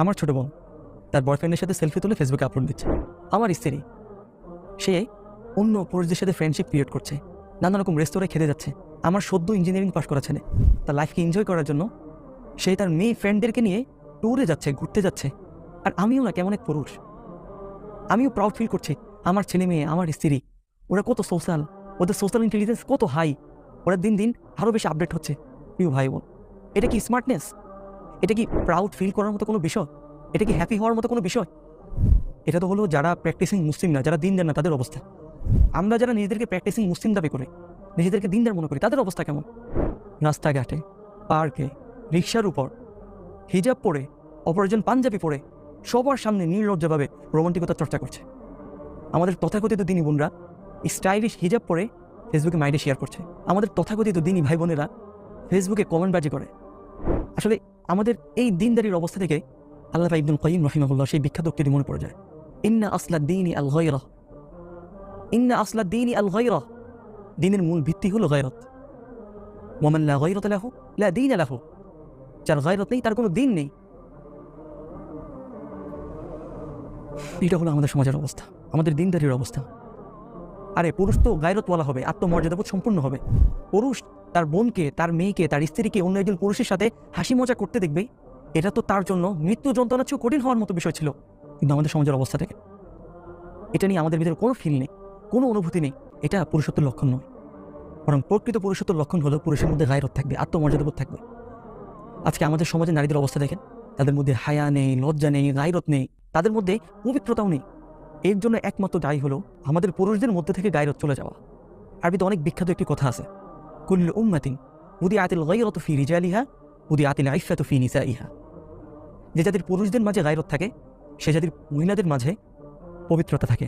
আমার ছোট বোন তার বয়ফ্রেন্ডের সাথে সেলফি তুলে ফেসবুকে আপলোড দিচ্ছে। আমার স্ত্রী সে অন্য পুরুষদের সাথে ফ্রেন্ডশিপ ক্রিয়েট করছে, নানা রকম রেস্তোরাঁয় খেতে যাচ্ছে। আমার সদ্য ইঞ্জিনিয়ারিং পাশ করা ছেলে তার লাইফকে এনজয় করার জন্য সে তার মেয়ে ফ্রেন্ডদেরকে নিয়ে ট্যুরে যাচ্ছে, ঘুরতে যাচ্ছে। আর আমিও না কেমন এক পুরুষ, আমিও প্রাউড ফিল করছি আমার ছেলে মেয়ে, আমার স্ত্রী, ওরা কত সোশ্যাল, ওদের সোশ্যাল ইন্টেলিজেন্স কত হাই, ওরা দিন দিন আরও বেশি আপডেট হচ্ছে। প্রিয় ভাই বোন, এটা কি স্মার্টনেস? এটা কি প্রাউড ফিল করার মতো কোনো বিষয়? এটা কি হ্যাপি হওয়ার মতো কোনো বিষয়? এটা তো হলো যারা প্র্যাকটিসিং মুসলিম না, যারা দিন দেন না, তাদের অবস্থা। আমরা যারা নিজেদেরকে প্র্যাকটিসিং মুসলিম দাবি করে নিজেদেরকে দিনদার মনে করি, তাদের অবস্থা কেমন? রাস্তাঘাটে, পার্কে, রিক্সার উপর হিজাব পরে, অপরজন পাঞ্জাবি পরে সবার সামনে নির্লজ্জভাবে রোমান্টিকতার চর্চা করছে। আমাদের তথাকথিত দিনী বোনরা স্টাইলিশ হিজাব পরে ফেসবুকে মাইডে শেয়ার করছে। আমাদের তথাকথিত দিনী ভাই বোনেরা ফেসবুকে কমেন্টবাজি করে। আসলে আমাদের এই দিনদারির অবস্থা থেকে আল্লামা ইবনুল কাইয়িম রাহিমাহুল্লাহ সেই বিখ্যাত উক্তিটি মনে পড়ে যায়, ইন্না আসলাদ দীনি আল গায়রা, ইন্না আসলাদ দীনি আল গায়রা, দিনের মূল ভিত্তি হলো গায়রত। ওয়া মান লা গায়রাতা লাহু লা দীনা লাহু, যার গায়রত নেই তার কোনো দিন নেই। এটা হলো আমাদের সমাজের অবস্থা, আমাদের দিনদারির অবস্থা। আরে পুরুষ তো গায়রতওয়ালা হবে, আত্মমর্যাদাবোধ সম্পূর্ণ হবে। পুরুষ তার বোনকে, তার মেয়েকে, তার স্ত্রীকে অন্য একজন পুরুষের সাথে হাসি মজা করতে দেখবে, এটা তো তার জন্য মৃত্যু যন্ত্রণার চেয়েও কঠিন হওয়ার মতো বিষয় ছিল। কিন্তু আমাদের সমাজের অবস্থা থেকে এটা নিয়ে আমাদের ভিতরে কোনো ফিল নেই, কোনো অনুভূতি নেই। এটা পুরুষত্বের লক্ষণ নয়, বরং প্রকৃত পুরুষত্বের লক্ষণ হলো পুরুষের মধ্যে গায়রত থাকবে, আত্মমর্যাদাবোধ থাকবে। আজকে আমাদের সমাজে নারীদের অবস্থা দেখেন, তাদের মধ্যে হায়া নেই, লজ্জা নেই, গায়রত নেই, তাদের মধ্যে পবিত্রতাও নেই। এর জন্য একমাত্র দায়ী হলো আমাদের পুরুষদের মধ্যে থেকে গায়রত চলে যাওয়া। আরবিতে অনেক বিখ্যাত একটি কথা আছে, কুল্লু উম্মাতিন উদিআতিল গায়রাতু ফি রিজালিহা উদিআতিল ইফফাতু ফি নিসাইহা। যে জাতির পুরুষদের মাঝে গায়রত থাকে, সে জাতির মহিলাদের মাঝে পবিত্রতা থাকে।